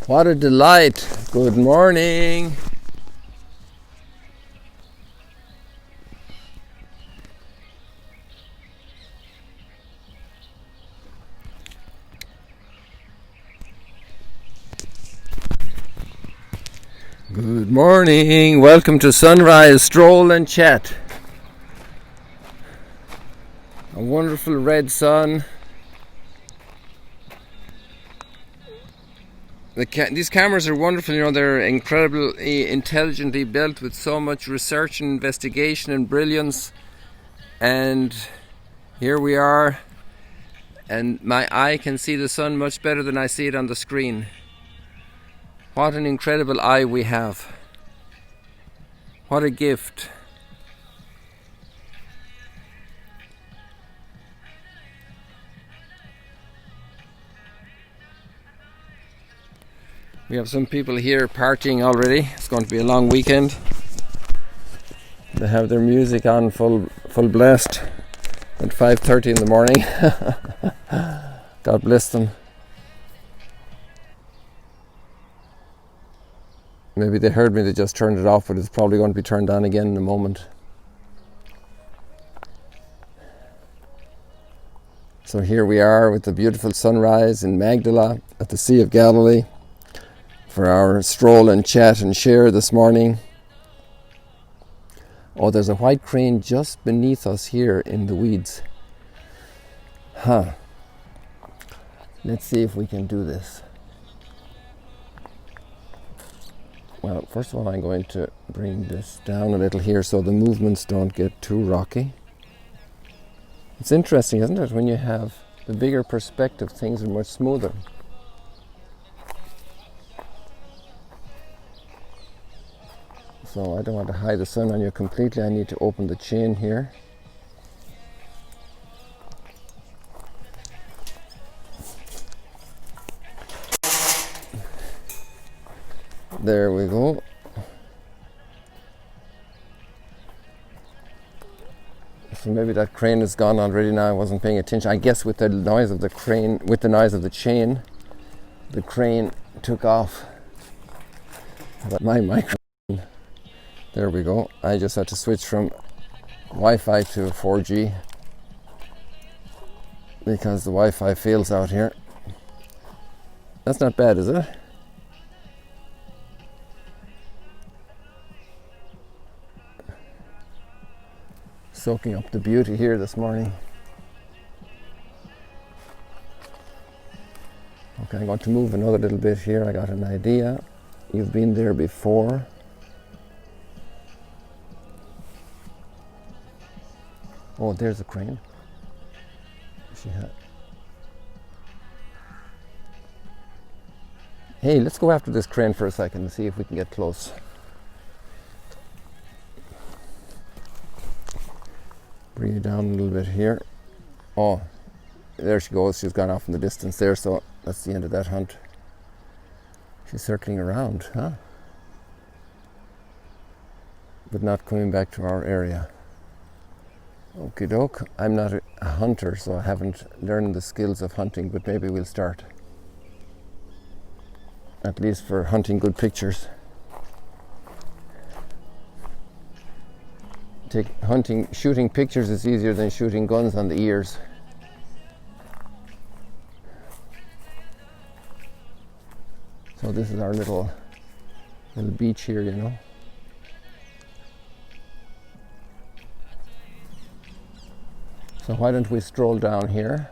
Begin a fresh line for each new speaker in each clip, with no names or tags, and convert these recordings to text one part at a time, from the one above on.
What a delight. Good morning. Good morning. Welcome to Sunrise Stroll and Chat. A wonderful red sun. These cameras are wonderful, they're incredibly intelligently built with so much research and investigation and brilliance. And here we are, and my eye can see the sun much better than I see it on the screen. What an incredible eye we have. What a gift. We have some people here partying already. It's going to be a long weekend. They have their music on full blast at 5:30 in the morning. God bless them. Maybe they heard me, they just turned it off, but it's probably going to be turned on again in a moment. So here we are with the beautiful sunrise in Magdala at the Sea of Galilee for our stroll and chat and share this morning. Oh, there's a white crane just beneath us here in the weeds. Let's see if we can do this. Well, first of all, I'm going to bring this down a little here so the movements don't get too rocky. It's interesting, isn't it? When you have the bigger perspective, things are much smoother. So I don't want to hide the sun on you completely. I need to open the chain here. There we go. So maybe that crane is gone already now. I wasn't paying attention. I guess with the noise of the crane, with the noise of the chain, the crane took off. But my microphone. There we go. I just had to switch from Wi-Fi to 4G because the Wi-Fi fails out here. That's not bad, is it? Soaking up the beauty here this morning. Okay, I'm going to move another little bit here. I got an idea. You've been there before. Oh, there's a crane. Hey, let's go after this crane for a second and see if we can get close. Bring it down a little bit here. Oh, there she goes. She's gone off in the distance there, so that's the end of that hunt. She's circling around, but not coming back to our area. Okie doke. I'm not a hunter, so I haven't learned the skills of hunting, but maybe we'll start. At least for hunting good pictures. Shooting pictures is easier than shooting guns on the ears. So this is our little beach here, So why don't we stroll down here?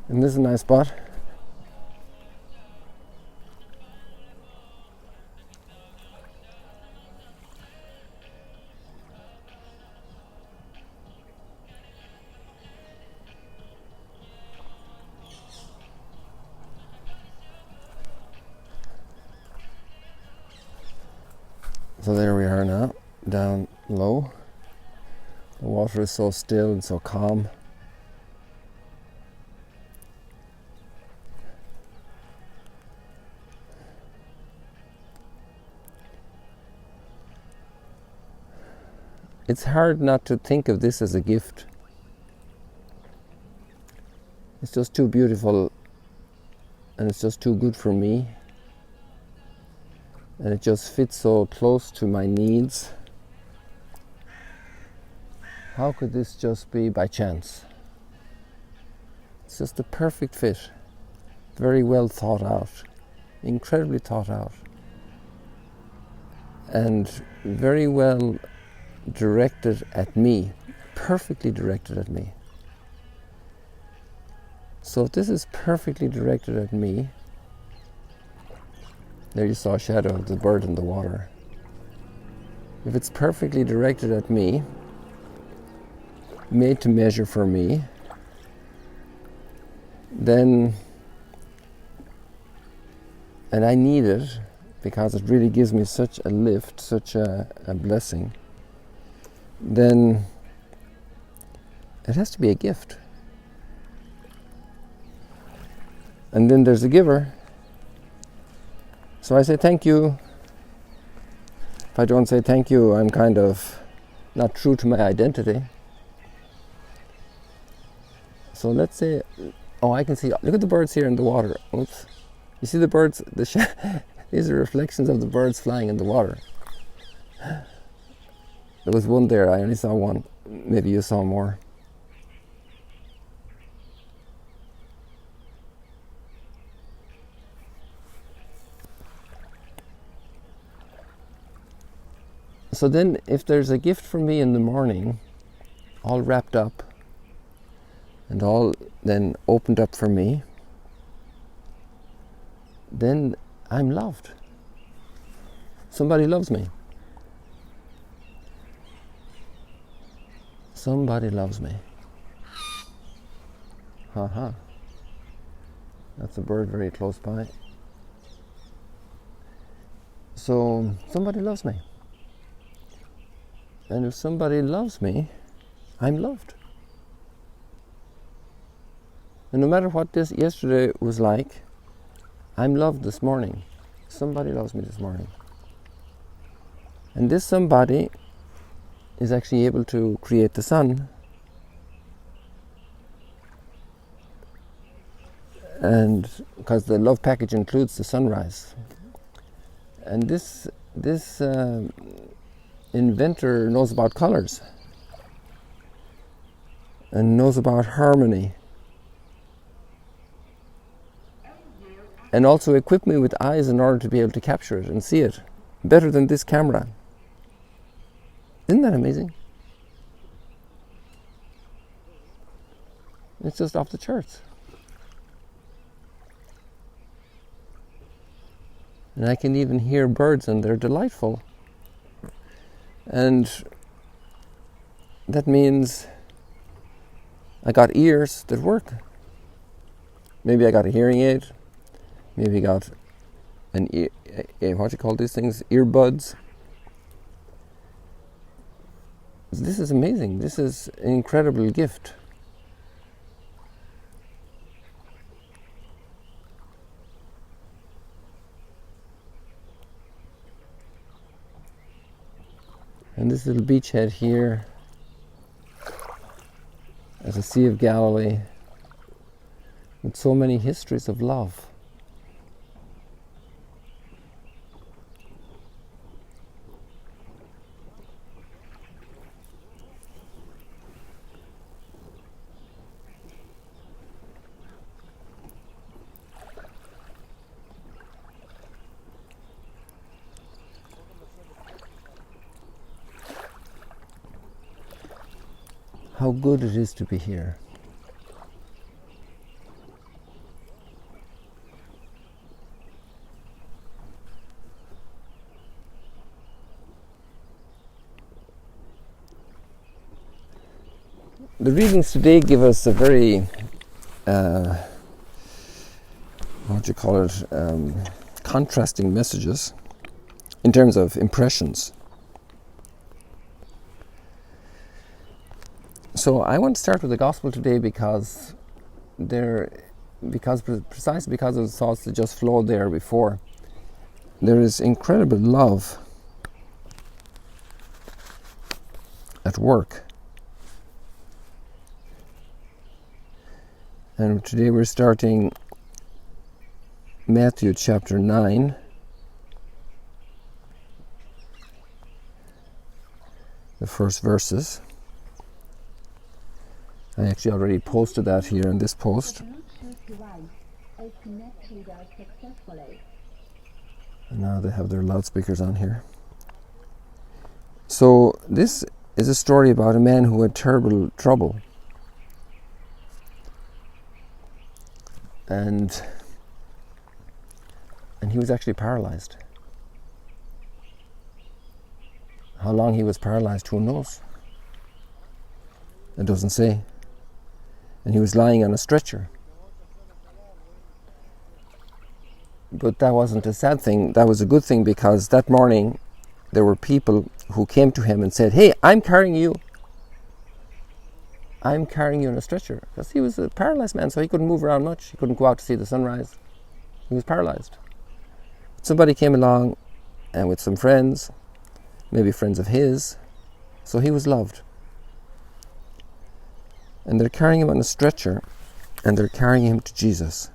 Isn't this a nice spot? So there we are now, down low. The water is so still and so calm. It's hard not to think of this as a gift. It's just too beautiful, and it's just too good for me, and it just fits so close to my needs. How could this just be by chance? It's just the perfect fit, very well thought out, incredibly thought out, and very well directed at me, perfectly directed at me. So if this is perfectly directed at me, there you saw a shadow of the bird in the water. If it's perfectly directed at me, made to measure for me, then, and I need it because it really gives me such a lift, such a blessing, then it has to be a gift. And then there's a giver. So I say thank you. If I don't say thank you, I'm kind of not true to my identity. So let's say, oh, I can see, look at the birds here in the water. Oops. You see the birds, these are reflections of the birds flying in the water. There was one there, I only saw one. Maybe you saw more. So then, if there's a gift for me in the morning, all wrapped up, and all then opened up for me, then I'm loved. Somebody loves me. Somebody loves me. Haha. That's a bird very close by. So somebody loves me. And if somebody loves me, I'm loved. And no matter what this yesterday was like, I'm loved this morning. Somebody loves me this morning. And this somebody is actually able to create the sun. And because the love package includes the sunrise. And this inventor knows about colors and knows about harmony, and also equipped me with eyes in order to be able to capture it and see it better than this camera. Isn't that amazing? It's just off the charts. And I can even hear birds, and they're delightful. And that means I got ears that work. Maybe I got a hearing aid. Maybe I got what do you call these things? Earbuds. This is amazing. This is an incredible gift. And this little beachhead here as a Sea of Galilee with so many histories of love. How good it is to be here. The readings today give us a very, contrasting messages in terms of impressions. So I want to start with the gospel today precisely because of the thoughts that just flowed there before. There is incredible love at work. And today we're starting Matthew chapter 9. The first verses. I actually already posted that here in this post. And now they have their loudspeakers on here. So this is a story about a man who had terrible trouble. And he was actually paralyzed. How long he was paralyzed, who knows? It doesn't say. And he was lying on a stretcher. But that wasn't a sad thing, that was a good thing, because that morning there were people who came to him and said, "Hey, I'm carrying you on a stretcher." Because he was a paralyzed man, so he couldn't move around much. He couldn't go out to see the sunrise. He was paralyzed. Somebody came along and with some friends, maybe friends of his, so he was loved. And they're carrying him on a stretcher, and they're carrying him to Jesus.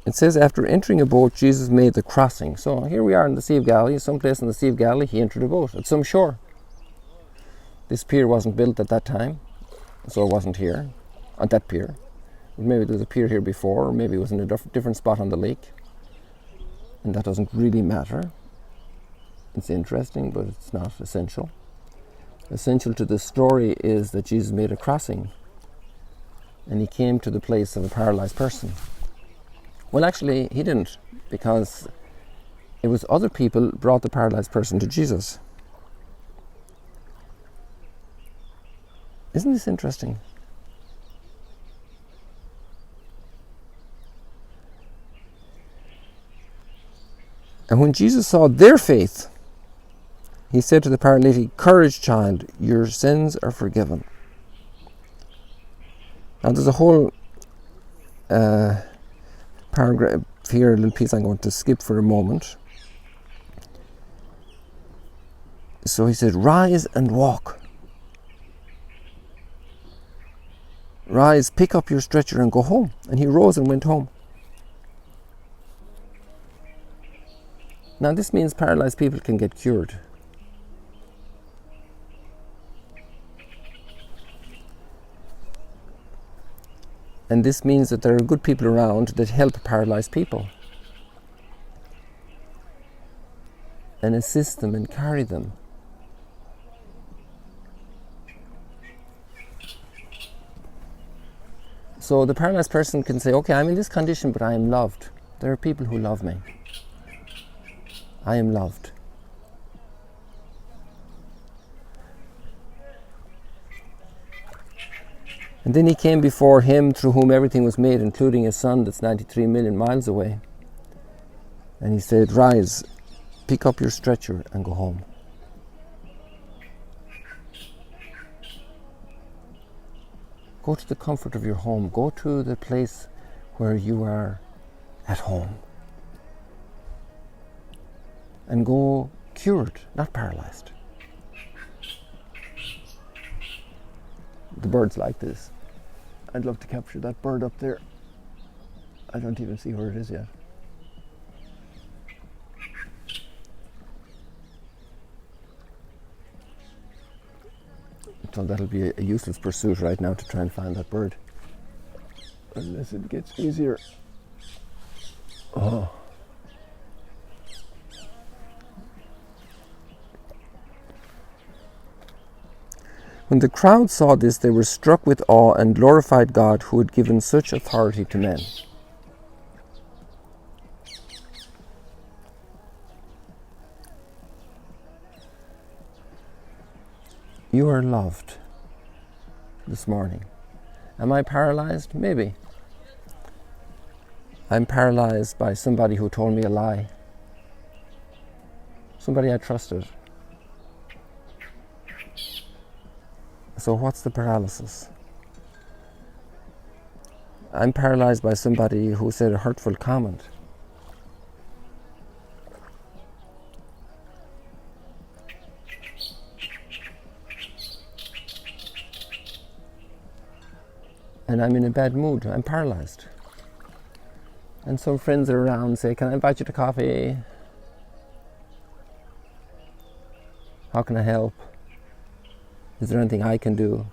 It says, after entering a boat, Jesus made the crossing. So here we are in the Sea of Galilee, someplace in the Sea of Galilee. He entered a boat at some shore. This pier wasn't built at that time, so it wasn't here, on that pier. Maybe there was a pier here before, or maybe it was in a different spot on the lake. And that doesn't really matter. It's interesting, but it's not essential. Essential to the story is that Jesus made a crossing, and he came to the place of a paralyzed person. Well, actually, he didn't, because it was other people brought the paralyzed person to Jesus. Isn't this interesting? And when Jesus saw their faith, he said to the paralytic, "Courage, child, your sins are forgiven." Now there's a whole paragraph here, a little piece I'm going to skip for a moment. So he said, "Rise and walk. Rise, pick up your stretcher and go home." And he rose and went home. Now this means paralyzed people can get cured. And this means that there are good people around that help paralyzed people and assist them and carry them. So the paralyzed person can say, "Okay, I'm in this condition, but I am loved. There are people who love me. I am loved." And then he came before him through whom everything was made, including his son that's 93 million miles away. And he said, "Rise, pick up your stretcher and go home." Go to the comfort of your home. Go to the place where you are at home. And go cured, not paralyzed. The birds like this. I'd love to capture that bird up there. I don't even see where it is yet. So that'll be a useless pursuit right now to try and find that bird. Unless it gets easier. Oh. When the crowd saw this, they were struck with awe and glorified God who had given such authority to men. You are loved this morning. Am I paralyzed? Maybe. I'm paralyzed by somebody who told me a lie. Somebody I trusted. So what's the paralysis? I'm paralyzed by somebody who said a hurtful comment. and I'm in a bad mood. I'm paralyzed. And some friends are around and say, can I invite you to coffee? How can I help? Is there anything I can do?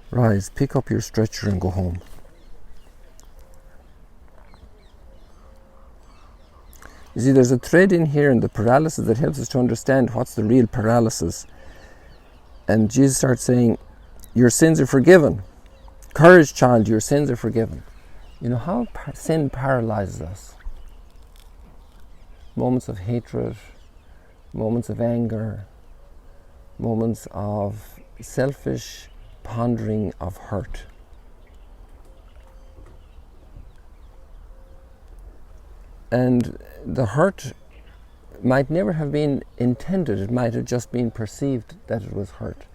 Rise, pick up your stretcher and go home. You see, there's a thread in here in the paralysis that helps us to understand what's the real paralysis. And Jesus starts saying, your sins are forgiven. Courage, child, your sins are forgiven. You know how sin paralyzes us. Moments of hatred, moments of anger, moments of selfish pondering of hurt. And the hurt might never have been intended. It might have just been perceived that it was hurt.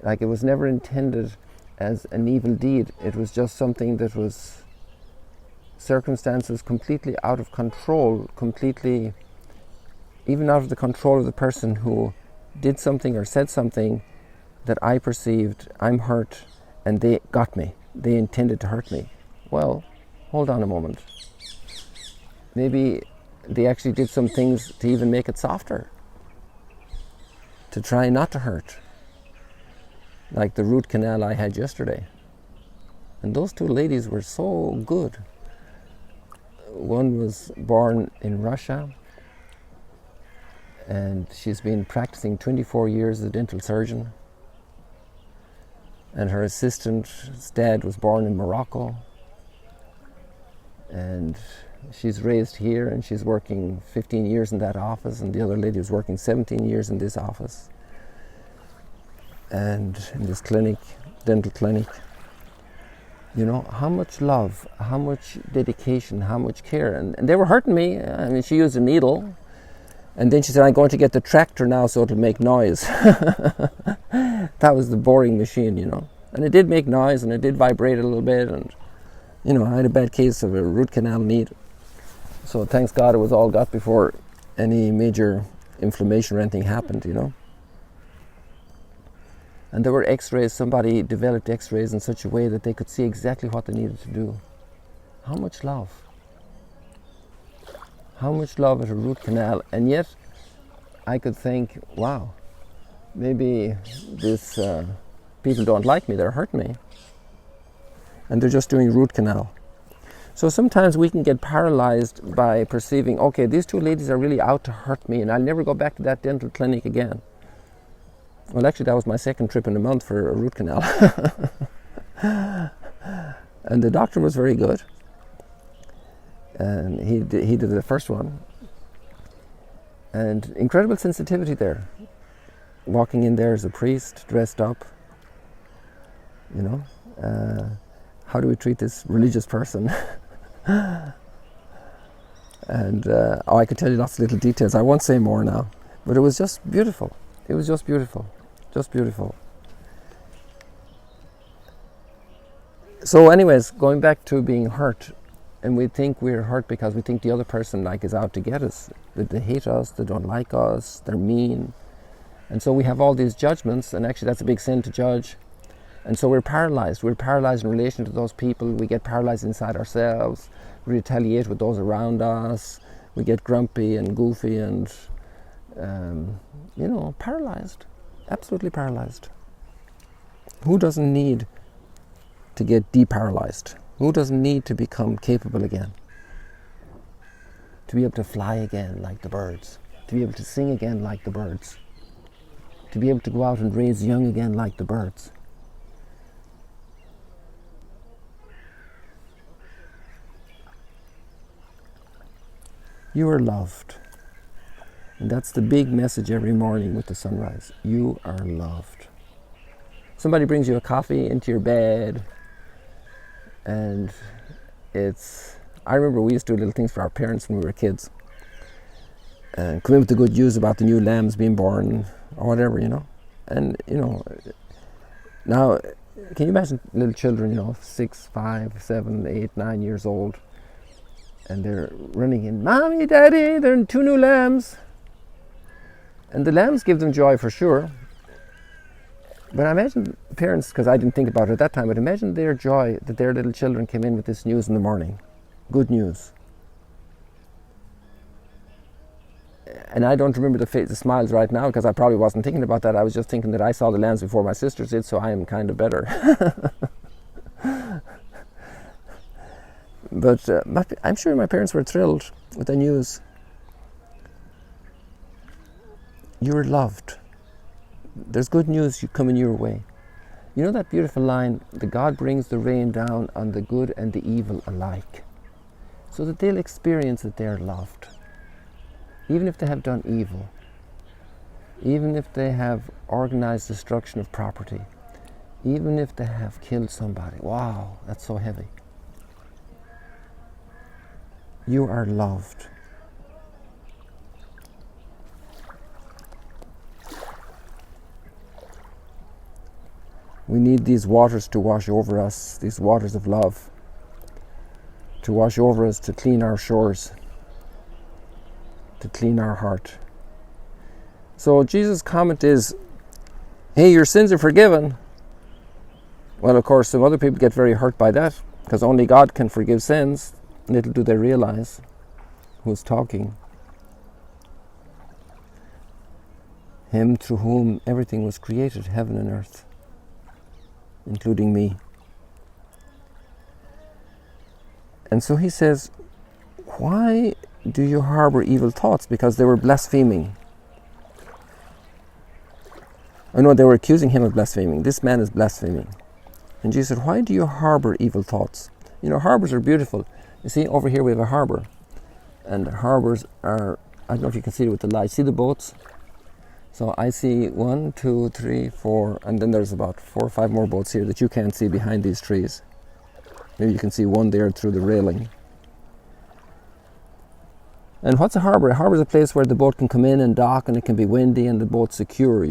Like it was never intended as an evil deed. It was just something that was circumstances completely out of control, completely even out of the control of the person who did something or said something that I perceived, I'm hurt, and they got me. They intended to hurt me. Well, hold on a moment. Maybe they actually did some things to even make it softer, to try not to hurt. Like the root canal I had yesterday. And those two ladies were so good. One was born in Russia, and she's been practicing 24 years as a dental surgeon. And her assistant's dad was born in Morocco. And she's raised here, and she's working 15 years in that office, and the other lady was working 17 years in this office. And in this clinic, dental clinic. You know, how much love, how much dedication, how much care. And they were hurting me. I mean, she used a needle. And then she said, I'm going to get the tractor now so it'll make noise. That was the boring machine, you know. And it did make noise, and it did vibrate a little bit. And, you know, I had a bad case of a root canal need. So thanks God it was all got before any major inflammation or anything happened, you know. And there were x-rays. Somebody developed x-rays in such a way that they could see exactly what they needed to do. How much love? How much love at a root canal. And yet I could think, wow, maybe this people don't like me, they're hurting me. And they're just doing root canal. So sometimes we can get paralyzed by perceiving, okay, these two ladies are really out to hurt me, and I'll never go back to that dental clinic again. Well, actually, that was my second trip in a month for a root canal. And the doctor was very good. And he did the first one. And incredible sensitivity there. Walking in there as a priest, dressed up. You know, how do we treat this religious person? And I could tell you lots of little details. I won't say more now. But it was just beautiful. It was just beautiful. Just beautiful. So anyways, going back to being hurt, and we think we're hurt because we think the other person like is out to get us, that they hate us, they don't like us, they're mean. And so we have all these judgments, and actually that's a big sin to judge. And so we're paralyzed. We're paralyzed in relation to those people. We get paralyzed inside ourselves. We retaliate with those around us. We get grumpy and goofy and, paralyzed. Absolutely paralyzed. Who doesn't need to get deparalyzed? Who doesn't need to become capable again? To be able to fly again like the birds. To be able to sing again like the birds. To be able to go out and raise young again like the birds. You are loved. And that's the big message every morning with the sunrise. You are loved. Somebody brings you a coffee into your bed, and I remember we used to do little things for our parents when we were kids. And come in with the good news about the new lambs being born, or whatever, you know. And, you know, now Can you imagine little children, 6, 5, 7, 8, 9 years old, and they're running in, Mommy, Daddy, there are 2 new lambs. And the lambs give them joy for sure. But I imagine parents, because I didn't think about it at that time, but imagine their joy that their little children came in with this news in the morning. Good news. And I don't remember the smiles right now, because I probably wasn't thinking about that. I was just thinking that I saw the lambs before my sisters did, so I am kind of better. But I'm sure my parents were thrilled with the news. You're loved. There's good news coming your way. You know that beautiful line, that God brings the rain down on the good and the evil alike, so that they'll experience that they're loved. Even if they have done evil, even if they have organized destruction of property, even if they have killed somebody. Wow, that's so heavy. You are loved. We need these waters to wash over us, these waters of love, to wash over us, to clean our shores, to clean our heart. So Jesus' comment is, hey, your sins are forgiven. Well, of course, some other people get very hurt by that, because only God can forgive sins. Little do they realize who's talking. Him through whom everything was created, heaven and earth, including me. And so he says, why do you harbor evil thoughts? Because they were blaspheming. I know they were accusing him of blaspheming. This man is blaspheming. And Jesus said, why do you harbor evil thoughts? Harbors are beautiful. You see, over here we have a harbor. And harbors are, I don't know if you can see it with the light. See the boats? So I see 1, 2, 3, 4, and then there's about 4 or 5 more boats here that you can't see behind these trees. Maybe you can see one there through the railing. And what's a harbor? A harbor is a place where the boat can come in and dock, and it can be windy and the boat's secure,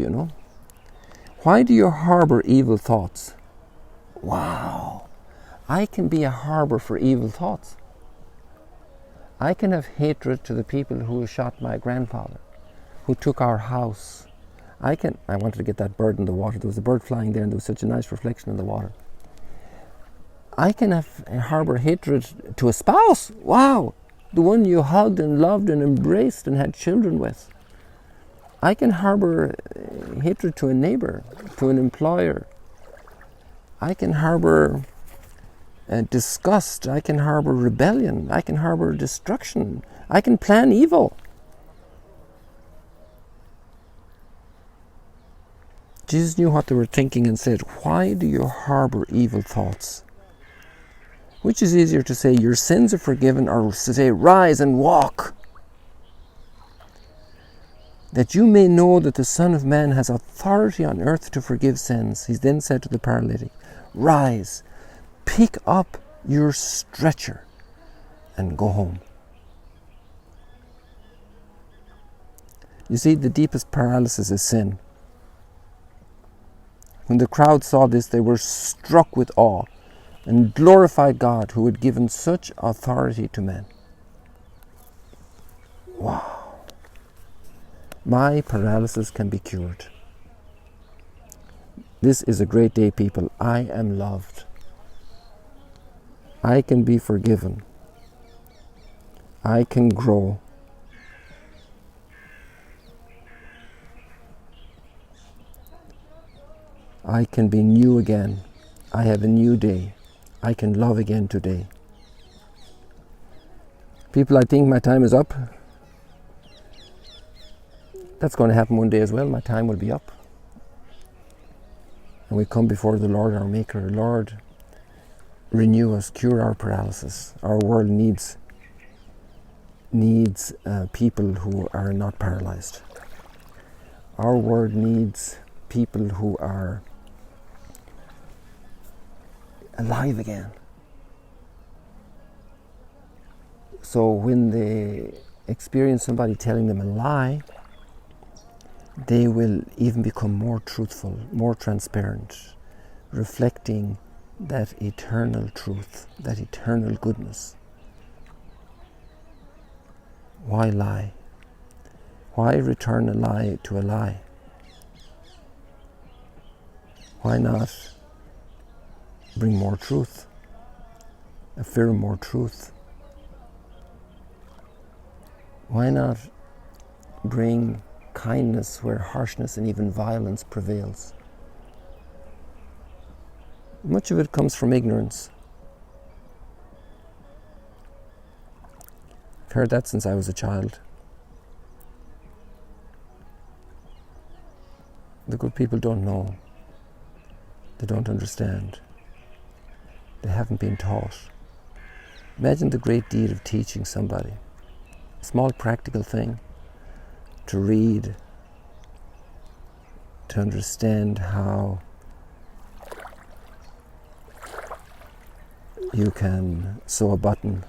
Why do you harbor evil thoughts? Wow. I can be a harbor for evil thoughts. I can have hatred to the people who shot my grandfather, who took our house. I wanted to get that bird in the water. There was a bird flying there, and there was such a nice reflection in the water. I can harbor hatred to a spouse. Wow. The one you hugged and loved and embraced and had children with. I can harbor hatred to a neighbor, to an employer. I can harbor disgust. I can harbor rebellion. I can harbor destruction. I can plan evil. Jesus knew what they were thinking and said, why do you harbor evil thoughts? Which is easier to say, your sins are forgiven, or to say, rise and walk? That you may know that the Son of Man has authority on earth to forgive sins. He then said to the paralytic, rise, pick up your stretcher and go home. You see, the deepest paralysis is sin. When the crowd saw this, they were struck with awe and glorified God who had given such authority to men. Wow. My paralysis can be cured. This is a great day, people. I am loved. I can be forgiven. I can grow. I can be new again. I have a new day. I can love again today. People, I think my time is up. That's going to happen one day as well. My time will be up. And we come before the Lord, our Maker. Lord, renew us, cure our paralysis. Our world needs people who are not paralyzed. Our world needs people who are alive again. So when they experience somebody telling them a lie, they will even become more truthful, more transparent, reflecting that eternal truth, that eternal goodness. Why lie? Why return a lie to a lie? Why not bring more truth, affirm more truth? Why not bring kindness where harshness and even violence prevails? Much of it comes from ignorance. I've heard that since I was a child. The good people don't know. They don't understand. They haven't been taught. Imagine the great deed of teaching somebody. A small practical thing. To read. To understand how you can sew a button.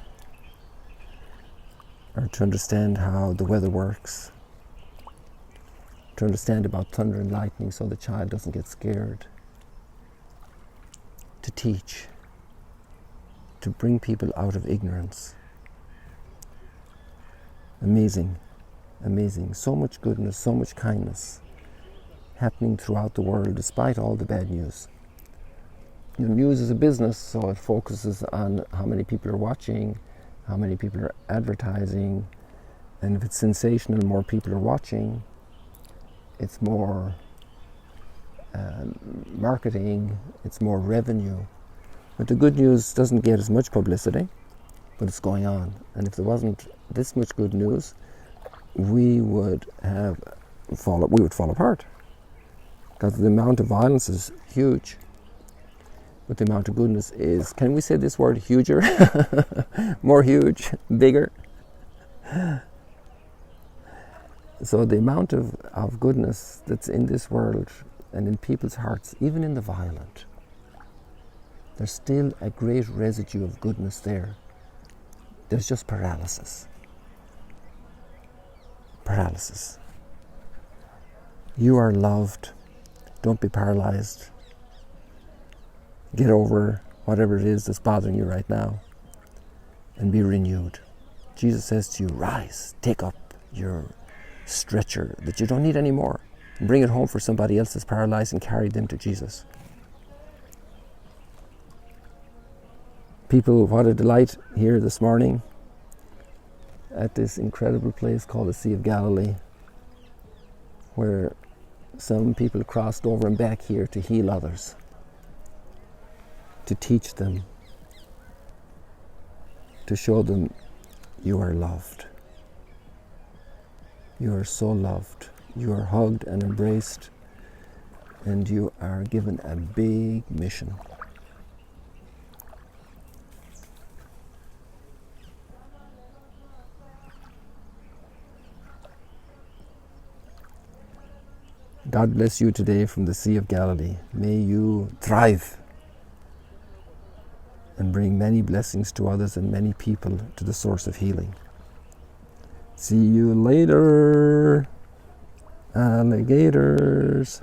Or to understand how the weather works. To understand about thunder and lightning so the child doesn't get scared. To teach. To bring people out of ignorance. Amazing, amazing. So much goodness, so much kindness happening throughout the world despite all the bad news. You know, news is a business, so it focuses on how many people are watching, how many people are advertising, and if it's sensational, more people are watching, it's more marketing, it's more revenue. But the good news doesn't get as much publicity, but it's going on. And if there wasn't this much good news, we would fall apart. Because the amount of violence is huge. But the amount of goodness is, can we say this word, huger? More huge, bigger. So the amount of goodness that's in this world and in people's hearts, even in the violent, there's still a great residue of goodness there. There's just paralysis. Paralysis. You are loved. Don't be paralyzed. Get over whatever it is that's bothering you right now and be renewed. Jesus says to you, rise, take up your stretcher that you don't need anymore and bring it home for somebody else that's paralyzed and carry them to Jesus. People, what a delight here this morning at this incredible place called the Sea of Galilee, where some people crossed over and back here to heal others, to teach them, to show them you are loved. You are so loved. You are hugged and embraced, and you are given a big mission. God bless you today from the Sea of Galilee. May you thrive and bring many blessings to others and many people to the source of healing. See you later, alligators.